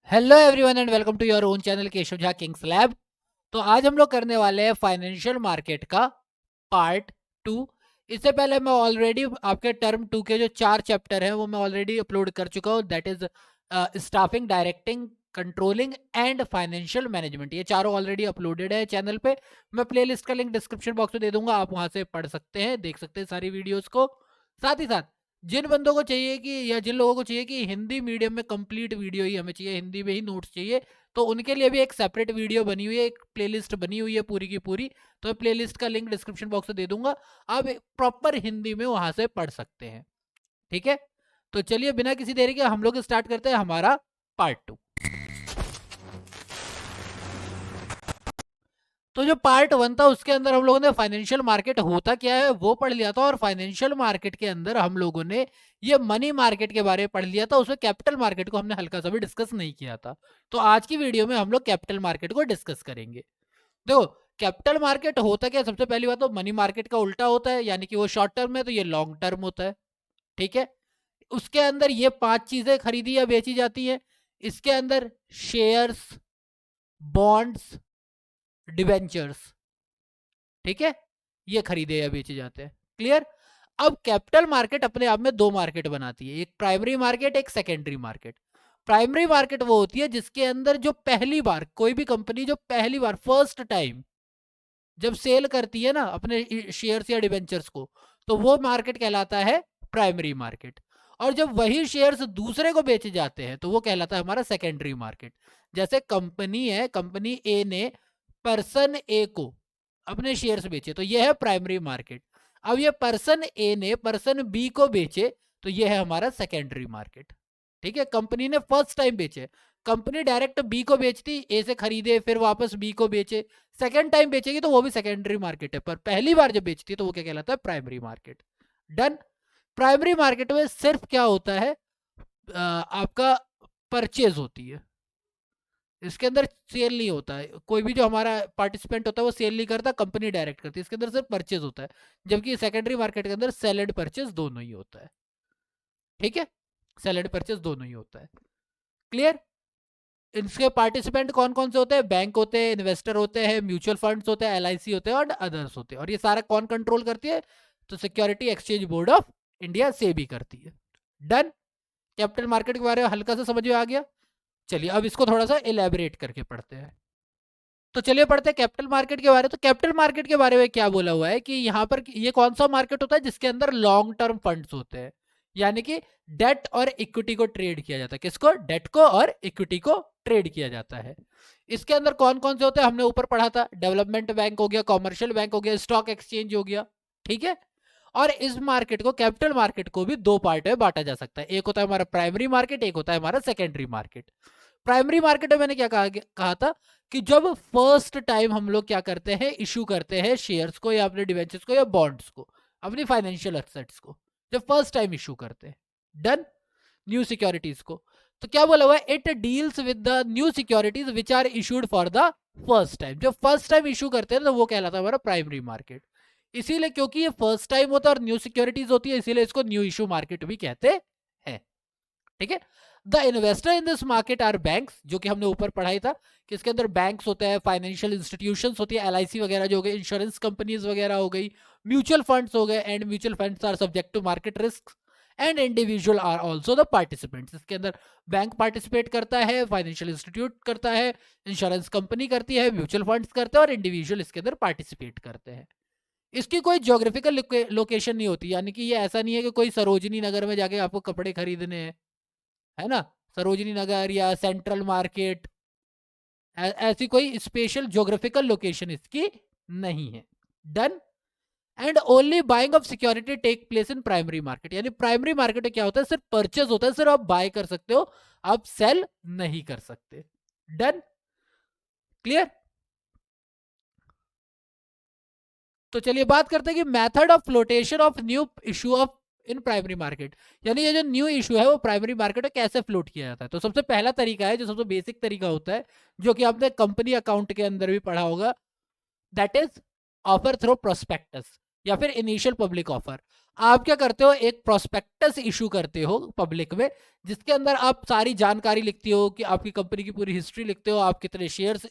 Hello everyone and welcome to your own channel Keshav Jha kings lab. तो आज हम लोग करने वाले हैं फाइनेंशियल मार्केट का पार्ट 2। इससे पहले मैं ऑलरेडी आपके टर्म 2 के जो 4 चैप्टर हैं वो मैं ऑलरेडी अपलोड कर चुका हूँ। That is staffing, directing, controlling and financial management. ये चारों ऑलरेडी अपलोडेड है चैनल पे। मैं प्लेलिस्ट का लिंक डिस्क्रिप्शन बॉक्स में दे दूंगा, आप वहां से पढ़ सकते हैं, देख सकते हैं सारी वीडियोस को। साथ ही साथ जिन बंदों को चाहिए कि या जिन लोगों को चाहिए कि हिंदी मीडियम में कंप्लीट वीडियो ही हमें चाहिए, हिंदी में ही नोट्स चाहिए, तो उनके लिए भी एक सेपरेट वीडियो बनी हुई है, एक प्लेलिस्ट बनी हुई है पूरी की पूरी। तो मैं प्लेलिस्ट का लिंक डिस्क्रिप्शन बॉक्स में दे दूंगा, आप प्रॉपर हिंदी में वहां से पढ़ सकते हैं। ठीक है, तो चलिए बिना किसी देरी के हम लोग स्टार्ट करते हैं हमारा पार्ट 2। तो जो पार्ट 1 था उसके अंदर हम लोगों ने फाइनेंशियल मार्केट होता क्या है वो पढ़ लिया था, और फाइनेंशियल मार्केट के अंदर हम लोगों ने ये मनी मार्केट के बारे में पढ़ लिया था। उसमें कैपिटल मार्केट को हमने हल्का सा भी डिस्कस नहीं किया था। तो आज की वीडियो में हम लोग कैपिटल मार्केट को डिस्कस करेंगे। देखो, कैपिटल मार्केट होता क्या, सबसे पहली बात तो मनी मार्केट का उल्टा होता है, यानी कि वो शॉर्ट टर्म है तो ये लॉन्ग टर्म होता है। ठीक है, उसके अंदर ये 5 चीजें खरीदी या बेची जाती है। इसके अंदर शेयर्स, बॉन्ड्स, डिवेंचर्स, ठीक है, ये खरीदे या बेचे जाते हैं। क्लियर। अब कैपिटल मार्केट अपने आप में दो मार्केट बनाती है, एक प्राइमरी मार्केट, एक सेकेंडरी मार्केट। प्राइमरी मार्केट वो होती है जिसके अंदर जो पहली बार कोई भी कंपनी जो पहली बार फर्स्ट टाइम जब सेल करती है ना अपने शेयर्स या डिवेंचर्स को, तो वो मार्केट कहलाता है प्राइमरी मार्केट। और जब वही शेयर्स दूसरे को बेचे जाते हैं तो वो कहलाता है हमारा सेकेंडरी मार्केट। जैसे कंपनी है, कंपनी ए ने पर्सन ए को अपने शेयर्स बेचे तो ये है प्राइमरी मार्केट। अब ये पर्सन ए ने पर्सन बी को बेचे तो ये है हमारा सेकेंडरी मार्केट। ठीक है, कंपनी ने फर्स्ट टाइम बेचे, कंपनी डायरेक्ट बी को बेचती, ए से खरीदे फिर वापस बी को बेचे, सेकेंड टाइम बेचेगी तो वो भी सेकेंडरी मार्केट है, पर पहली बार जब बेचती है तो वो क्या कहलाता है, primary market. Done. Primary market में सिर्फ क्या होता है, आपका परचेज होती है, इसके अंदर सेल नहीं होता है। कोई भी जो हमारा पार्टिसिपेंट होता है वो सेल नहीं करता, कंपनी डायरेक्ट करती है, इसके अंदर सिर्फ परचेज होता है। जबकि सेकेंडरी मार्केट के अंदर सेल एंड परचेज दोनों ही होता है। ठीक है, सेल एंड परचेज दोनों ही होता है। क्लियर। इसके पार्टिसिपेंट कौन कौन से होते हैं, बैंक होते हैं, इन्वेस्टर होते हैं, म्यूचुअल फंड्स होते हैं, एलआईसी होते हैं और अदर्स होते हैं। और ये सारा कौन कंट्रोल करती है, तो security exchange board of India से भी करती है। डन। कैपिटल मार्केट के बारे में हल्का सा समझ में आ गया। चलिए अब इसको थोड़ा सा इलेबोरेट करके पढ़ते हैं। तो चलिए पढ़ते हैं कैपिटल मार्केट के बारे में। तो कैपिटल मार्केट के बारे में क्या बोला हुआ है कि यहाँ पर ये कौन सा मार्केट होता है जिसके अंदर लॉन्ग टर्म फंड्स होते हैं, यानी कि डेट और इक्विटी को ट्रेड किया जाता है। किसको, डेट को और इक्विटी को ट्रेड किया जाता है। इसके अंदर कौन कौन से होते हैं हमने ऊपर पढ़ा था, डेवलपमेंट बैंक हो गया, कॉमर्शियल बैंक हो गया, स्टॉक एक्सचेंज हो गया। ठीक है, और इस मार्केट को, कैपिटल मार्केट को भी दो पार्ट में बांटा जा सकता है, एक होता है हमारा प्राइमरी मार्केट, एक होता है हमारा सेकेंडरी मार्केट। प्राइमरी मार्केट में मैंने क्या कहा था कि जब फर्स्ट टाइम हम लोग क्या करते हैं, इशू करते हैं शेयर्स को या अपने डिवेंचर्स को या बॉन्ड्स को, अपनी फाइनेंशियल एसेट्स को, जब फर्स्ट टाइम इशू करते हैं। डन। न्यू सिक्योरिटीज को, तो क्या बोला हुआ है, it deals with the new securities which are issued for the first time. जब फर्स्ट टाइम इशू करते हैं तो वो कहलाता है हमारा प्राइमरी मार्केट। इसीलिए क्योंकि ये फर्स्ट टाइम होता है और न्यू सिक्योरिटीज होती है, इसीलिए इसको न्यू इशू मार्केट भी कहते हैं। ठीक है, the investor in this market are banks, जो कि हमने ऊपर पढ़ाई था कि इसके अंदर बैंक्स होते हैं, फाइनेंशियल इंस्टीट्यूशंस होती है, एलआईसी वगैरह जो हो गई, इंश्योरेंस कंपनीज वगैरह हो गई, म्यूचुअल फंड्स हो गए, and mutual funds are subject to market risk and individual are also the participants. इसके अंदर बैंक पार्टिसिपेट करता है, फाइनेंशियल इंस्टीट्यूट करता है, इंश्योरेंस कंपनी करती है, म्यूचुअल फंड्स करते हैं और इंडिविजुअल इसके अंदर पार्टिसिपेट करते हैं। इसकी कोई ज्योग्राफिकल लोकेशन नहीं होती, यानी कि ये ऐसा नहीं है कि कोई सरोजनी नगर में जाके आपको कपड़े खरीदने हैं, है ना, सरोजनी नगर या सेंट्रल मार्केट, ऐसी कोई स्पेशल ज्योग्राफिकल लोकेशन इसकी नहीं है। Done. And only buying of security take place in primary market, यानी प्राइमरी मार्केट में क्या होता है, सिर्फ परचेज होता है, सिर्फ आप बाय कर सकते हो, आप सेल नहीं कर सकते। डन। क्लियर। तो चलिए बात करते हैं कि method of flotation of new issue of in primary market, यानी ये जो न्यू इशू है वो प्राइमरी मार्केट में कैसे फ्लोट किया जाता है। तो सबसे पहला तरीका है, जो सबसे बेसिक तरीका होता है, जो कि आपने कंपनी अकाउंट के अंदर भी पढ़ा होगा, that is offer through prospectus. या फिर इनिशियल पब्लिक ऑफर। आप क्या करते हो, एक प्रोस्पेक्टस इशू करते हो पब्लिक में, जिसके अंदर आप सारी जानकारी लिखती हो कि आपकी कंपनी की पूरी हिस्ट्री लिखते हो, आप कितने शेयर्स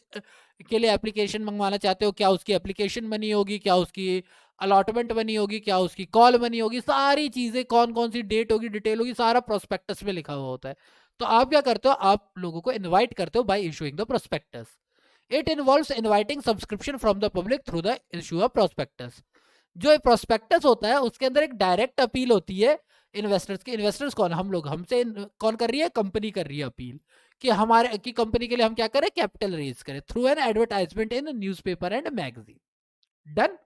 के लिए एप्लीकेशन मंगवाना चाहते हो, क्या उसकी एप्लीकेशन बनी होगी, क्या उसकी अलॉटमेंट बनी होगी, क्या उसकी कॉल बनी होगी, सारी चीज़ें, कौन कौन सी डेट होगी, डिटेल होगी, सारा प्रोस्पेक्टस में लिखा हुआ होता है। तो आप क्या करते हो, आप लोगों को इन्वाइट करते हो bye issuing the prospectus. It involves inviting subscription from the public through the issue of prospectus. जो प्रोस्पेक्टस होता है उसके अंदर एक डायरेक्ट अपील होती है इन्वेस्टर्स की। इन्वेस्टर्स कौन, हम लोग, हमसे कौन कर रही है, कंपनी कर रही है अपील कि हमारे की कंपनी के लिए हम क्या करें, कैपिटल रेज करें through an advertisement in newspaper and magazine. Done.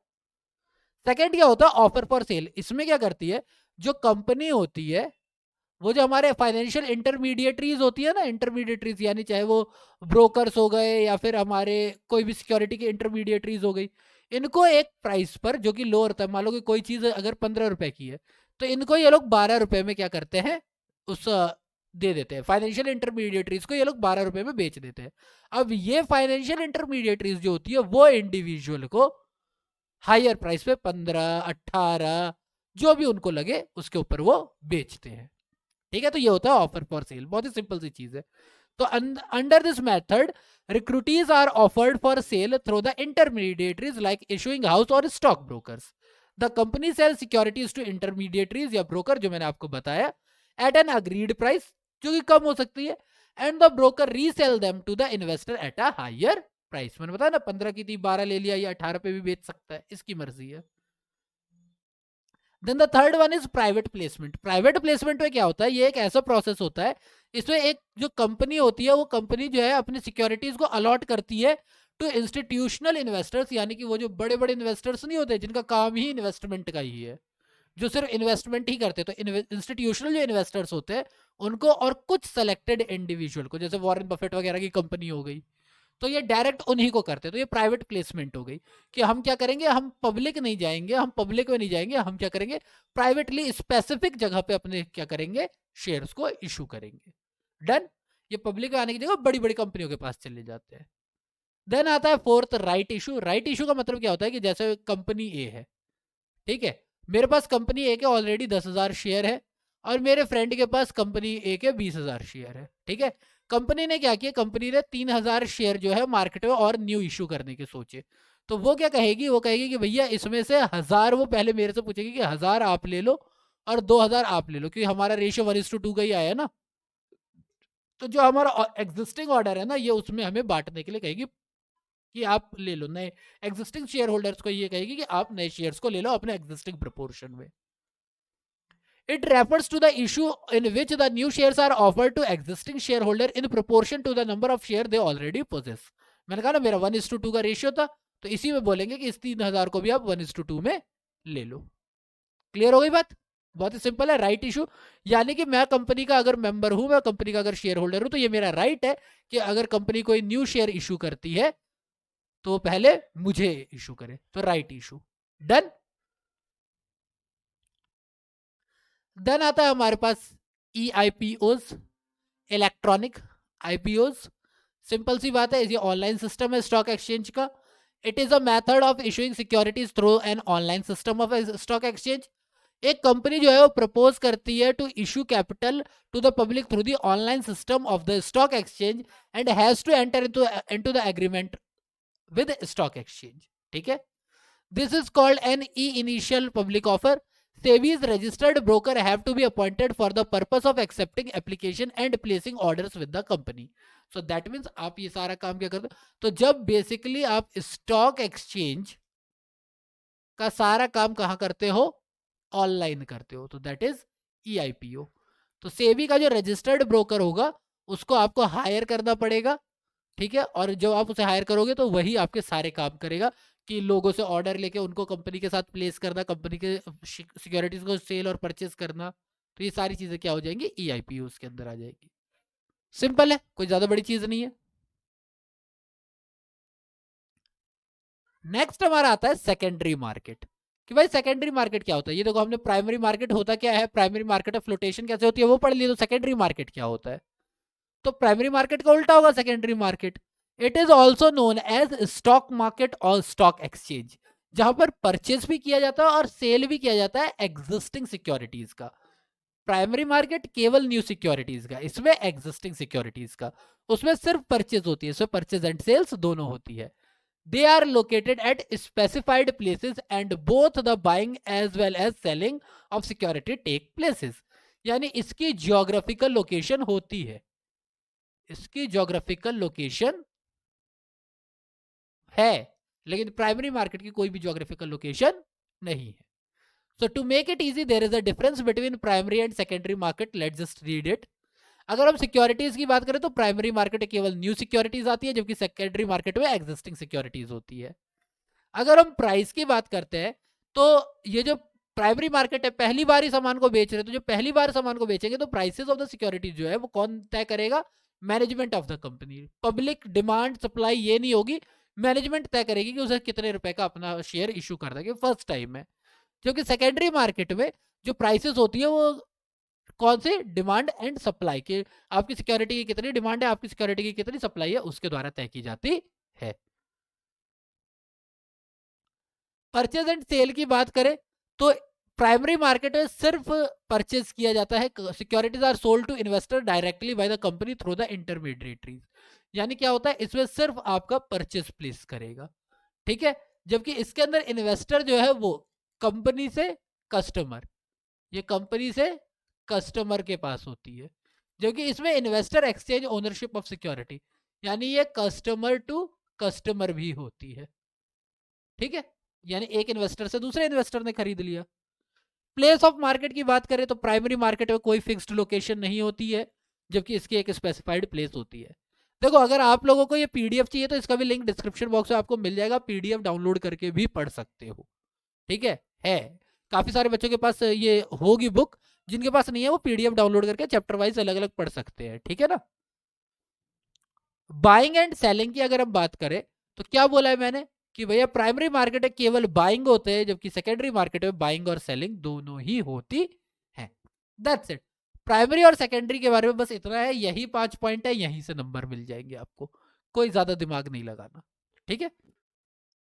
Second क्या होता है, ऑफर फॉर सेल। इसमें क्या करती है, जो कंपनी होती है, वो जो हमारे फाइनेंशियल इंटरमीडिएटरीज होती है ना, इंटरमीडिएटरीज यानी चाहे वो ब्रोकर्स हो गए या फिर हमारे कोई भी सिक्योरिटी की इंटरमीडिएटरीज हो गई, इनको एक प्राइस पर जो कि लो होता है, मान लो कि कोई चीज़ अगर 15 रुपए की है, तो इनको ये लोग 12 रुपए में क्या करते हैं, उस दे देते हैं। फाइनेंशियल इंटरमीडिएटरीज को ये लोग 12 रुपए में बेच देते हैं। अब ये फाइनेंशियल इंटरमीडिएटरीज जो होती है वो इंडिविजुअल को हायर प्राइस पे 15, 18 जो भी उनको लगे उसके ऊपर वो बेचते हैं। ठीक है, तो ये होता है ऑफर फॉर सेल, बहुत ही सिंपल सी चीज है। तो under this method recruitees are offered for sale through the intermediaries like issuing house और stock brokers. The company sell securities to intermediaries या ब्रोकर, जो मैंने आपको बताया, एट एन अग्रीड प्राइस, जो कि कम हो सकती है, and the broker resell them to the investor at a higher price. मैंने बताया ना, 15 की थी 12 ले लिया, या 18 पे भी बेच सकता है, इसकी मर्जी है। Then the third one is private placement. Private placement में क्या होता है, ये एक ऐसा प्रोसेस होता है, इसमें एक जो कंपनी होती है, वो कंपनी जो है अपनी सिक्योरिटीज को अलॉट करती है टू इंस्टीट्यूशनल इन्वेस्टर्स, यानी कि वो जो बड़े बड़े इन्वेस्टर्स नहीं होते जिनका काम ही इन्वेस्टमेंट का ही है, जो सिर्फ इन्वेस्टमेंट ही करते, तो इंस्टीट्यूशनल जो इन्वेस्टर्स होते हैं उनको, और कुछ सेलेक्टेड इंडिविजुअल को, जैसे वॉरेन बफेट वगैरह की कंपनी हो गई, तो ये डायरेक्ट उन्हीं को करते हैं। तो ये प्राइवेट प्लेसमेंट हो गई कि हम क्या करेंगे, हम पब्लिक नहीं जाएंगे, हम पब्लिक में नहीं जाएंगे, हम क्या करेंगे, प्राइवेटली स्पेसिफिक जगह पे अपने क्या करेंगे, शेयर्स को इशू करेंगे। डन। ये पब्लिक में आने की जगह बड़ी बड़ी कंपनियों के पास चले जाते हैं। देन आता है fourth, right issue. Right issue का मतलब क्या होता है कि जैसे कंपनी ए है, ठीक है, मेरे पास कंपनी ए के ऑलरेडी 10,000 शेयर है, और मेरे फ्रेंड के पास कंपनी ए के 20,000 शेयर है। ठीक है, कंपनी ने क्या किया, कंपनी ने 3,000 शेयर जो है मार्केट में और न्यू इशू करने के सोचे। तो वो क्या कहेगी, वो कहेगी कि भैया इसमें से 1,000, वो पहले मेरे से पूछेगी कि 1,000 आप ले लो और 2,000 आप ले लो, क्योंकि हमारा रेशियो 1:2 का ही आया ना। तो जो हमारा एग्जिस्टिंग ऑर्डर है ना, ये उसमें हमें बांटने के लिए कहेगी कि आप ले लो, नए एग्जिस्टिंग शेयर होल्डर्स को ये कहेगी कि आप नए शेयर्स को ले लो अपने एग्जिस्टिंग प्रपोर्शन में। It refers to the issue in which the new shares are offered to existing shareholder in proportion to the number of share they already possess. मैंने कहा ना मेरा 1:2 का रेशियो था, तो इसी में बोलेंगे कि इस 3,000 को भी आप 1:2 में ले लो। क्लियर हो गई बात? बहुत ही सिंपल है। राइट इशू यानी कि मैं कंपनी का अगर मेंबर हूं, मैं कंपनी का अगर शेयर होल्डर हूं, तो ये मेरा राइट है कि अगर कंपनी कोई न्यू शेयर इशू करती है तो पहले मुझे इशू करे, तो राइट इशू। डन। देन आता है हमारे पास EIPOs, इलेक्ट्रॉनिक IPOs। सिंपल सी बात है, ये ऑनलाइन सिस्टम है स्टॉक एक्सचेंज का। It is a method of issuing securities through an online system of stock exchange. एक कंपनी जो है वो प्रपोज करती है to issue capital to the public through the online system of the stock exchange and has to enter into the agreement with stock exchange. ठीक है, this is called an E initial public offer. SEBI's registered broker have to be appointed for the purpose of accepting application and placing orders with the company. So that means आप ये सारा काम क्या करते हो, तो जब बेसिकली आप स्टॉक एक्सचेंज का सारा काम कहाँ करते हो, ऑनलाइन करते हो, तो दैट इज EIPO। तो सेबी का जो रजिस्टर्ड ब्रोकर होगा उसको आपको हायर करना पड़ेगा। ठीक है, और जब आप उसे हायर करोगे तो वही आपके सारे काम करेगा कि लोगों से ऑर्डर लेके उनको कंपनी के साथ प्लेस करना, कंपनी के सिक्योरिटीज को सेल और परचेज करना, तो ये सारी चीजें क्या हो जाएंगी, EIPO के अंदर आ जाएगी। सिंपल है, कोई ज्यादा बड़ी चीज नहीं है। नेक्स्ट हमारा आता है सेकेंडरी मार्केट। कि भाई सेकेंडरी मार्केट क्या होता है, ये देखो हमने प्राइमरी मार्केट होता क्या है, प्राइमरी मार्केट ऑफ फ्लोटेशन कैसे होती है वो पढ़ लिया, तो सेकेंडरी मार्केट क्या होता है, तो प्राइमरी मार्केट का उल्टा होगा secondary market. It is also known as stock market और स्टॉक एक्सचेंज। जहां पर परचेज भी किया जाता है और सेल भी किया जाता है एग्जिस्टिंग सिक्योरिटीज का। प्राइमरी मार्केट केवल न्यू सिक्योरिटीज का, इसमें एग्जिस्टिंग सिक्योरिटीज का, उसमें सिर्फ परचेज होती है, इसमें परचेज एंड सेल्स दोनों होती है। They are located at specified places and both the buying as well as selling of security take places. यानी इसकी जियोग्राफिकल लोकेशन होती है, इसकी जियोग्राफिकल लोकेशन है, लेकिन प्राइमरी मार्केट की कोई भी जियोग्राफिकल लोकेशन नहीं है। So to make it easy, there is a difference between primary and secondary market. Let's just read it. अगर हम सिक्योरिटीज की बात करें तो प्राइमरी मार्केट में केवल न्यू सिक्योरिटीज आती है, जबकि सेकेंडरी मार्केट में एग्जिस्टिंग सिक्योरिटीज होती है। अगर हम प्राइस की बात करते हैं तो ये जो प्राइमरी मार्केट है, पहली बार ही सामान को बेच रहे हैं, तो जो पहली बार सामान को बेचेंगे तो प्राइसेस ऑफ द सिक्योरिटीज जो है वो कौन तय करेगा? Management of the company. Public demand supply ये नहीं होगी, मैनेजमेंट तय करेगी कि उसे कितने रुपए का अपना शेयर इशू कर देंगे फर्स्ट टाइम में। क्योंकि सेकेंडरी मार्केट में जो प्राइसेस होती है वो कौन से? डिमांड एंड सप्लाई के, आपकी सिक्योरिटी की कितनी डिमांड है, आपकी सिक्योरिटी की कितनी सप्लाई है, उसके द्वारा तय की जाती है। परचेज एंड सेल की बात करें तो प्राइमरी मार्केट में सिर्फ परचेज किया जाता है, securities are sold to investor directly by the company through the intermediaries. यानी क्या होता है, इसमें सिर्फ आपका परचेज प्लेस करेगा, ठीक है। जबकि इसके अंदर इन्वेस्टर जो है वो कंपनी से कस्टमर, ये कंपनी से कस्टमर के पास होती है, जबकि इसमें investor exchange ownership of security, यानी ये कस्टमर टू कस्टमर भी होती है, ठीक है। यानी एक इन्वेस्टर से दूसरे इन्वेस्टर ने खरीद लिया। प्लेस ऑफ मार्केट की बात करें तो प्राइमरी मार्केट में कोई फिक्स्ड लोकेशन नहीं होती है, जबकि इसकी एक स्पेसिफाइड प्लेस होती है। देखो, अगर आप लोगों को ये पीडीएफ चाहिए तो इसका भी लिंक डिस्क्रिप्शन बॉक्स में आपको मिल जाएगा, पीडीएफ डाउनलोड करके भी पढ़ सकते हो, ठीक है। काफी सारे बच्चों के पास ये होगी बुक, जिनके पास नहीं है वो पीडीएफ डाउनलोड करके चैप्टर वाइज अलग अलग पढ़ सकते हैं, ठीक है ना। बाइंग एंड सेलिंग की अगर हम बात करें तो क्या बोला है मैंने कि भैया प्राइमरी मार्केट में केवल बाइंग होते हैं, जबकि सेकेंडरी मार्केट में बाइंग और सेलिंग दोनों ही होती है। That's it. प्राइमरी और सेकेंडरी के बारे में बस इतना है, यही 5 पॉइंट है, यहीं से नंबर मिल जाएंगे आपको, कोई ज्यादा दिमाग नहीं लगाना, ठीक है।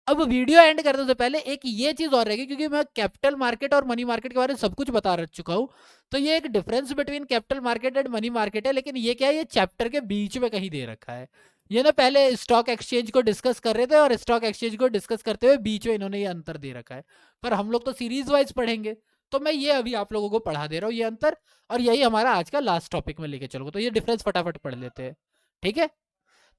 अब वीडियो एंड करने से पहले एक ये चीज और रहेगी, क्योंकि मैं कैपिटल मार्केट और मनी मार्केट के बारे में सब कुछ बता चुका हूं, तो ये एक difference between capital market and money market है, लेकिन ये क्या है, ये चैप्टर के बीच में कहीं दे रखा है। ये ना पहले स्टॉक एक्सचेंज को डिस्कस कर रहे थे और स्टॉक एक्सचेंज को डिस्कस करते हुए बीच में इन्होंने ये अंतर दे रखा है, पर हम लोग तो सीरीज वाइज पढ़ेंगे, तो मैं ये अभी आप लोगों को पढ़ा दे रहा हूँ ये अंतर, और यही हमारा आज का लास्ट टॉपिक में लेके चलूंगा, तो ये डिफरेंस फटाफट पढ़ लेते हैं, ठीक है।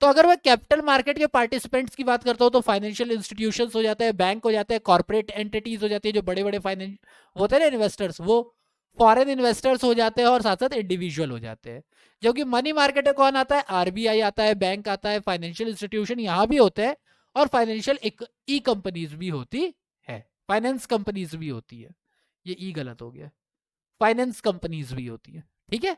तो अगर मैं कैपिटल मार्केट के पार्टिसिपेंट्स की बात करता हूं तो फाइनेंशियल इंस्टीट्यूशंस हो जाते हैं, बैंक हो जाते हैं, कॉर्पोरेट एंटिटीज हो जाती है, जो बड़े बड़े फाइनेंस होते हैं ना इन्वेस्टर्स, वो फॉरेन इन्वेस्टर्स हो जाते हैं और साथ साथ इंडिविजुअल हो जाते हैं। जबकि मनी मार्केट में कौन आता है? आरबीआई आता है, बैंक आता है, फाइनेंशियल इंस्टीट्यूशन यहाँ भी होते हैं, और फाइनेंशियल ई कंपनीज भी होती है, फाइनेंस कंपनीज भी होती है, ये ई गलत हो गया, फाइनेंस कंपनीज भी होती है, ठीक है।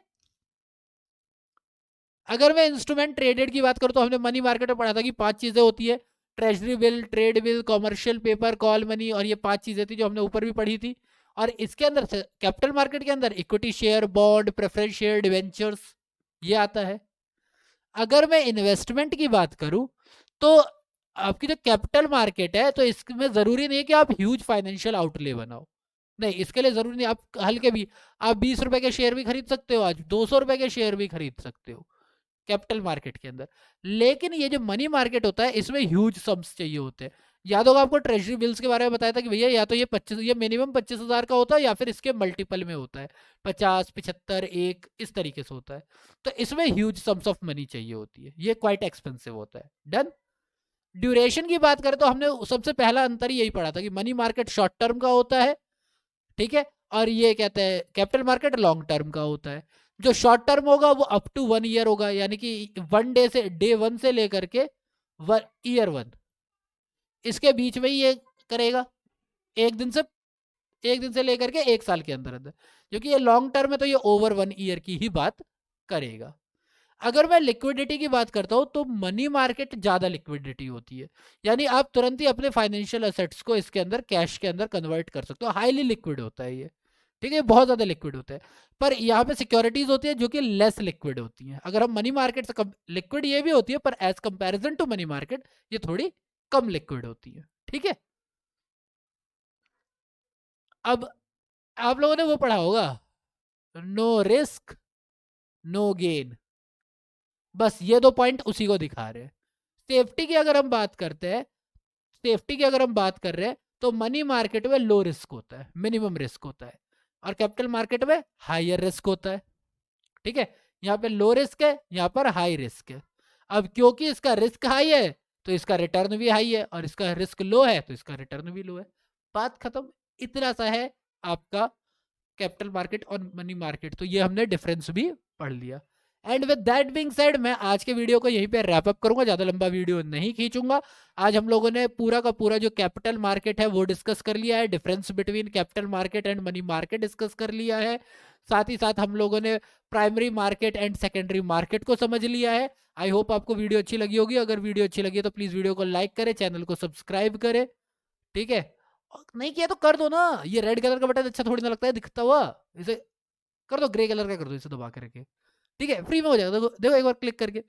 अगर मैं इंस्ट्रूमेंट ट्रेडेड की बात करूं तो हमने मनी मार्केट में पढ़ा था कि 5 चीजें होती है, treasury bill, trade bill, commercial paper, call money, और ये 5 चीजें थी जो हमने ऊपर भी पढ़ी थी। और इसके अंदर कैपिटल मार्केट के अंदर equity share, bond, preference share, debentures, ये आता है। अगर मैं इन्वेस्टमेंट की बात करूं तो आपकी जो कैपिटल मार्केट है, तो इसमें जरूरी नहीं है कि आप ह्यूज फाइनेंशियल आउटले बनाओ, नहीं, इसके लिए जरूरी नहीं, आप हल्के भी, आप 20 रुपए के शेयर भी खरीद सकते हो, आज 200 रुपए के शेयर भी खरीद सकते हो कैपिटल मार्केट के अंदर। लेकिन ये जो मनी मार्केट होता है, इसमें ह्यूज सम्स चाहिए होते हैं। याद होगा आपको ट्रेजरी बिल्स के बारे में बताया था कि भैया या तो ये मिनिमम 25,000 का होता है, या फिर इसके मल्टीपल में होता है, 50, 75, 1, इस तरीके से होता है। तो इसमें ह्यूज सम्स ऑफ मनी चाहिए होती है, ये क्वाइट एक्सपेंसिव होता है। डन। ड्यूरेशन की बात करें तो हमने सबसे पहला अंतर यही पढ़ा था कि मनी मार्केट शॉर्ट टर्म का होता है, ठीक है, और ये कहते हैं कैपिटल मार्केट लॉन्ग टर्म का होता है। जो शॉर्ट टर्म होगा वो अप टू 1 ईयर होगा, यानी कि 1 डे से, डे 1 से लेकर के ईयर 1, इसके बीच में ही ये करेगा, एक दिन से एक दिन से लेकर के 1 साल के अंदर अंदर, क्योंकि ये लॉन्ग टर्म है तो ये ओवर 1 ईयर की ही बात करेगा। अगर मैं लिक्विडिटी की बात करता हूं तो मनी मार्केट ज्यादा लिक्विडिटी होती है, यानी आप तुरंत ही अपने फाइनेंशियल असेट्स को इसके अंदर कैश के अंदर कन्वर्ट कर सकते हो, हाईली लिक्विड होता है ये, ठीक है, बहुत ज्यादा लिक्विड होता है। पर यहाँ पे सिक्योरिटीज होती है जो कि लेस लिक्विड होती हैं। अगर हम मनी मार्केट से कम लिक्विड ये भी होती है, पर as comparison to money market ये थोड़ी कम लिक्विड होती है, ठीक है। अब आप लोगों ने वो पढ़ा होगा, नो रिस्क नो गेन, बस ये 2 पॉइंट उसी को दिखा रहे हैं। सेफ्टी की अगर हम बात करते हैं, सेफ्टी की अगर हम बात कर रहे हैं, तो मनी मार्केट में लो रिस्क होता है, मिनिमम रिस्क होता है, और कैपिटल मार्केट में हायर रिस्क होता है। ठीक है, यहाँ पे लो रिस्क है, यहाँ पर हाई रिस्क है। अब क्योंकि इसका रिस्क हाई है तो इसका रिटर्न भी हाई है, और इसका रिस्क लो है तो इसका रिटर्न भी लो है। बात खत्म। इतना सा है आपका कैपिटल मार्केट और मनी मार्केट। तो ये हमने डिफरेंस भी पढ़ लिया। And with that being said, मैं आज के वीडियो को यहीं पे रैप अप करूंगा, ज़्यादा लंबा वीडियो नहीं खींचूंगा। आज हम लोगों ने पूरा का पूरा जो कैपिटल मार्केट है वो डिस्कस कर लिया है, difference between capital market and money market discuss कर लिया है। साथ ही साथ हम लोगों ने primary market and secondary market को समझ लिया है। आई होप आपको वीडियो अच्छी लगी होगी। अगर वीडियो अच्छी लगी है तो प्लीज़ वीडियो को लाइक करें, चैनल को सब्सक्राइब करें। ठीक है, नहीं किया तो कर दो ना, ये रेड कलर का बटन अच्छा थोड़ी ना लगता है दिखता हुआ, इसे कर दो ग्रे कलर का कर दो, इसे दबा के रखे। ठीक है, फ्री में हो जाएगा, देखो देखो एक बार क्लिक करके।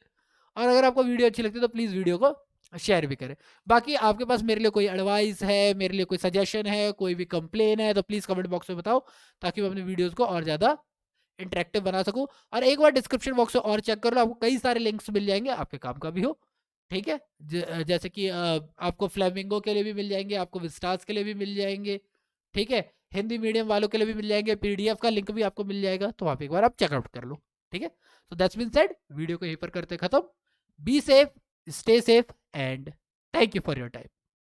और अगर आपको वीडियो अच्छी लगती है तो प्लीज़ वीडियो को शेयर भी करें। बाकी आपके पास मेरे लिए कोई एडवाइस है, मेरे लिए कोई सजेशन है, कोई भी कंप्लेन है, तो प्लीज़ कमेंट बॉक्स में बताओ, ताकि मैं अपने वीडियोज़ को और ज़्यादा इंटरेक्टिव बना सकूँ। और एक बार डिस्क्रिप्शन बॉक्स में और चेक कर लो, आपको कई सारे लिंक्स मिल जाएंगे, आपके काम का भी हो। ठीक है, जैसे कि आपको फ्लेमिंगो के लिए भी मिल जाएंगे, आपको विस्टास के लिए भी मिल जाएंगे। ठीक है, हिंदी मीडियम वालों के लिए भी मिल जाएंगे, पीडीएफ का लिंक भी आपको मिल जाएगा, तो वहाँ पे एक बार आप चेकआउट कर लो। ठीक है, so that's been said, video को यहीं पर करते खत्म। Be safe, stay safe, and thank you for your time.